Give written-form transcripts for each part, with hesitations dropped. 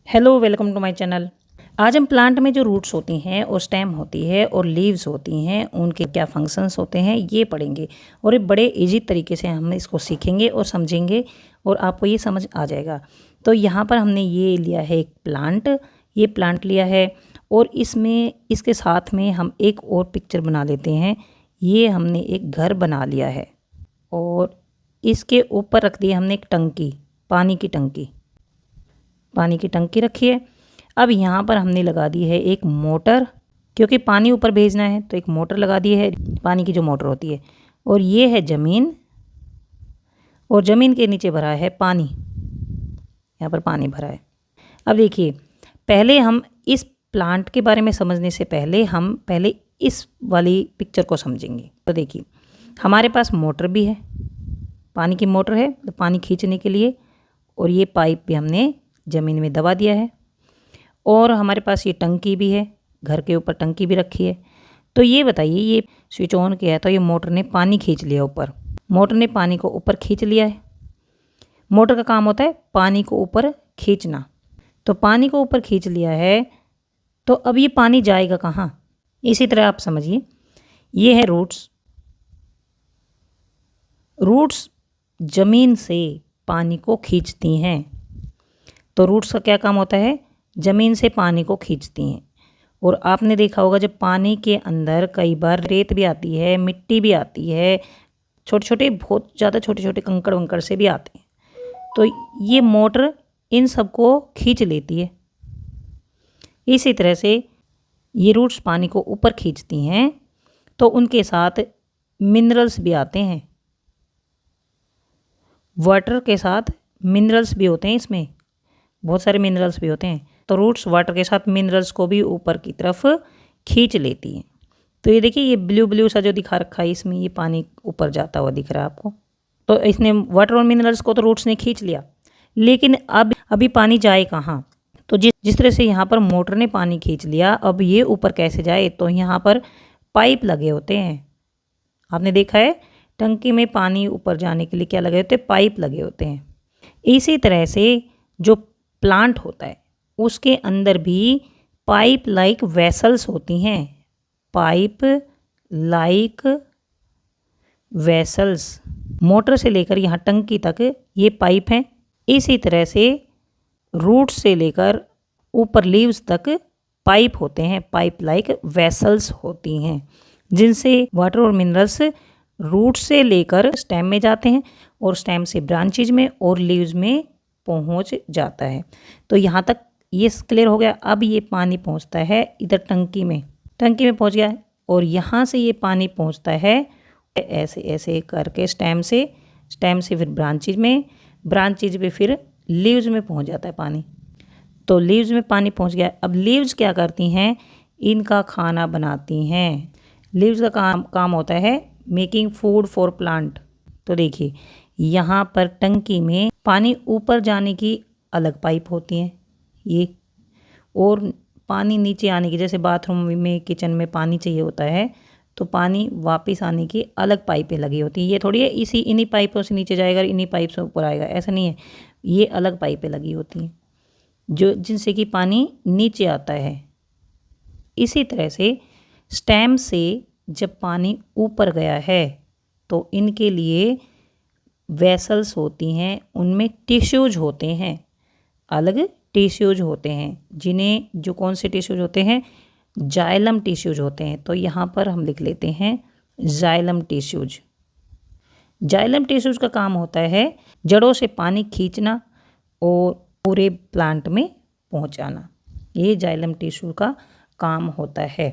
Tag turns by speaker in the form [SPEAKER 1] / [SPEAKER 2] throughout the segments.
[SPEAKER 1] Hello, welcome to my channel. आज हम plant में जो रूट्स होती हैं और स्टेम होती है और लीव्स होती हैं, उनके क्या फंक्शंस होते हैं ये पढ़ेंगे। और एक बड़े इजी तरीके से हम इसको सीखेंगे और समझेंगे और आपको ये समझ आ जाएगा। तो यहाँ पर हमने ये लिया है एक प्लांट, ये प्लांट लिया है और इसमें इसके साथ में हम एक और पिक्चर बना लेते हैं। ये हमने एक घर बना लिया है और इसके ऊपर रख दी हमने एक टंकी, पानी की टंकी रखी है। अब यहाँ पर हमने लगा दी है एक मोटर, क्योंकि पानी ऊपर भेजना है तो एक मोटर लगा दी है, पानी की जो मोटर होती है। और ये है ज़मीन और ज़मीन के नीचे भरा है पानी, यहाँ पर पानी भरा है। अब देखिए, पहले हम इस प्लांट के बारे में समझने से पहले हम पहले इस वाली पिक्चर को समझेंगे। तो देखिए, हमारे पास मोटर भी है, पानी की मोटर है तो पानी खींचने के लिए, और ये पाइप भी हमने ज़मीन में दबा दिया है। और हमारे पास ये टंकी भी है, घर के ऊपर टंकी भी रखी है। तो ये बताइए, ये स्विच ऑन किया है तो ये मोटर ने पानी खींच लिया ऊपर, मोटर ने पानी को ऊपर खींच लिया है। मोटर का काम होता है पानी को ऊपर खींचना। तो पानी को ऊपर खींच लिया है, तो अब ये पानी जाएगा कहाँ? इसी तरह आप समझिए, ये है रूट्स। रूट्स ज़मीन से पानी को खींचती हैं। तो रूट्स का क्या काम होता है? ज़मीन से पानी को खींचती हैं। और आपने देखा होगा, जब पानी के अंदर कई बार रेत भी आती है, मिट्टी भी आती है, छोटे छोटे, बहुत ज़्यादा छोटे छोटे कंकड़ वंकड़ से भी आते हैं, तो ये मोटर इन सबको खींच लेती है। इसी तरह से ये रूट्स पानी को ऊपर खींचती हैं, तो उनके साथ मिनरल्स भी आते हैं। वाटर के साथ मिनरल्स भी होते हैं, इसमें बहुत सारे मिनरल्स भी होते हैं। तो रूट्स वाटर के साथ मिनरल्स को भी ऊपर की तरफ खींच लेती हैं। तो ये देखिए, ये ब्लू ब्लू सा जो दिखा रखा है, इसमें ये पानी ऊपर जाता हुआ दिख रहा है आपको। तो इसने वाटर और मिनरल्स को तो रूट्स ने खींच लिया, लेकिन अब अभी पानी जाए कहाँ? तो जिस तरह से यहाँ पर मोटर ने पानी खींच लिया, अब ये ऊपर कैसे जाए? तो यहाँ पर पाइप लगे होते हैं। आपने देखा है, टंकी में पानी ऊपर जाने के लिए क्या लगे होते हैं? पाइप लगे होते हैं। इसी तरह से जो प्लांट होता है, उसके अंदर भी पाइप लाइक वेसल्स होती हैं। पाइप लाइक वेसल्स, मोटर से लेकर यहाँ टंकी तक ये पाइप हैं। इसी तरह से रूट से लेकर ऊपर लीव्स तक पाइप होते हैं, पाइप लाइक वेसल्स होती हैं, जिनसे वाटर और मिनरल्स रूट से लेकर स्टेम में जाते हैं और स्टेम से ब्रांचेज में और लीव्स में पहुंच जाता है। तो यहाँ तक ये क्लियर हो गया। अब ये पानी पहुँचता है इधर टंकी में पहुँच गया है, और यहाँ से ये पानी पहुँचता है ऐसे ऐसे करके स्टेम से फिर ब्रांचेज में फिर लीव्स में पहुँच जाता है पानी। तो लीव्स में पानी पहुँच गया। अब लीव्स क्या करती हैं? इनका खाना बनाती हैं। लीव्स का काम होता है मेकिंग फूड फॉर प्लांट। तो देखिए, यहाँ पर टंकी में पानी ऊपर जाने की अलग पाइप होती हैं ये, और पानी नीचे आने की, जैसे बाथरूम में, किचन में पानी चाहिए होता है, तो पानी वापस आने की अलग पाइपें लगी होती हैं। ये थोड़ी है इन्हीं पाइपों से नीचे जाएगा, इन्हीं पाइप से ऊपर आएगा, ऐसा नहीं है। ये अलग पाइपें लगी होती हैं जो जिनसे कि पानी नीचे आता है। इसी तरह से स्टेम से जब पानी ऊपर गया है, तो इनके लिए वेसल्स होती हैं, उनमें टिश्यूज होते हैं, अलग टिश्यूज होते हैं, जिन्हें जो कौन से टिश्यूज होते हैं? जाइलम टिश्यूज होते हैं। तो यहाँ पर हम लिख लेते हैं जाइलम टिश्यूज। जाइलम टिश्यूज का काम होता है जड़ों से पानी खींचना और पूरे प्लांट में पहुँचाना। ये जाइलम टिश्यू का काम होता है,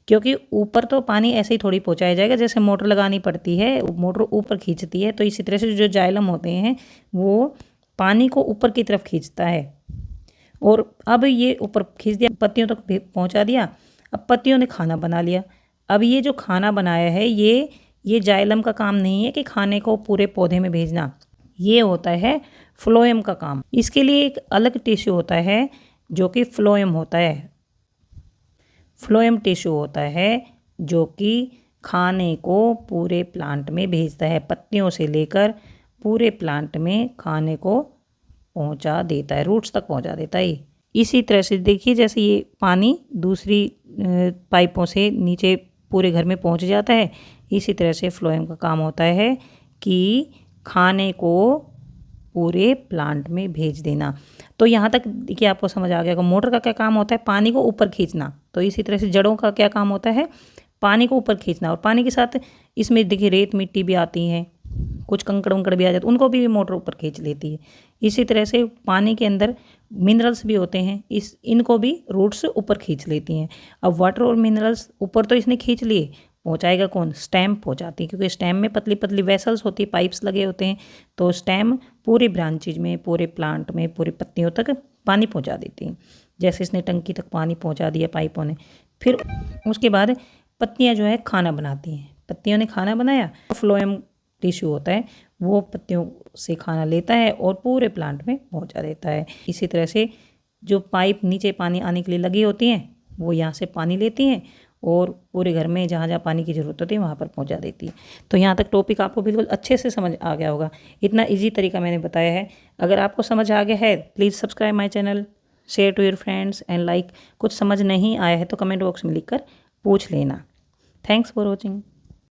[SPEAKER 1] क्योंकि ऊपर तो पानी ऐसे ही थोड़ी पहुँचाया जाएगा, जैसे मोटर लगानी पड़ती है, मोटर ऊपर खींचती है। तो इसी तरह से जो जाइलम होते हैं वो पानी को ऊपर की तरफ खींचता है। और अब ये ऊपर खींच दिया, पत्तियों तक पहुँचा दिया। अब पत्तियों ने खाना बना लिया। अब ये जो खाना बनाया है, ये जाइलम का काम नहीं है कि खाने को पूरे पौधे में भेजना, ये होता है फ्लोएम का काम। इसके लिए एक अलग टिश्यू होता है जो कि फ्लोएम होता है। फ्लोएम टिश्यू होता है जो कि खाने को पूरे प्लांट में भेजता है, पत्तियों से लेकर पूरे प्लांट में खाने को पहुंचा देता है, रूट्स तक पहुंचा देता है। इसी तरह से देखिए जैसे ये पानी दूसरी पाइपों से नीचे पूरे घर में पहुंच जाता है, इसी तरह से फ्लोएम का काम होता है कि खाने को पूरे प्लांट में भेज देना। तो यहाँ तक देखिए आपको समझ आ गया कि मोटर का क्या काम होता है, पानी को ऊपर खींचना। तो इसी तरह से जड़ों का क्या काम होता है, पानी को ऊपर खींचना। और पानी के साथ इसमें देखिए रेत मिट्टी भी आती हैं, कुछ कंकड़ वंकड़ भी आ जाते, उनको भी मोटर ऊपर खींच लेती है। इसी तरह से पानी के अंदर मिनरल्स भी होते हैं, इनको भी रूट्स ऊपर खींच लेती हैं। अब वाटर और मिनरल्स ऊपर तो इसने खींच लिए, पहुंचाएगा कौन, स्टेम पहुंचाती है, क्योंकि स्टेम में पतली पतली वेसल्स होती है, पाइप्स लगे होते हैं। तो स्टेम पूरे ब्रांचेज में, पूरे प्लांट में, पूरी पत्तियों तक पानी पहुंचा देती हैं। जैसे इसने टंकी तक पानी पहुंचा दिया पाइपों ने, फिर उसके बाद पत्तियां जो है खाना बनाती हैं। पत्तियों ने खाना बनाया, फ्लोएम टिश्यू होता है वो पत्तियों से खाना लेता है और पूरे प्लांट में पहुंचा देता है। इसी तरह से जो पाइप नीचे पानी आने के लिए लगी होती हैं वो यहाँ से पानी लेती हैं और पूरे घर में जहाँ जहाँ पानी की ज़रूरत होती है वहाँ पर पहुँचा देती है। तो यहाँ तक टॉपिक आपको बिल्कुल अच्छे से समझ आ गया होगा। इतना इजी तरीका मैंने बताया है। अगर आपको समझ आ गया है please subscribe my channel, share to your friends and like. कुछ समझ नहीं आया है तो कमेंट बॉक्स में लिख कर पूछ लेना। Thanks for watching.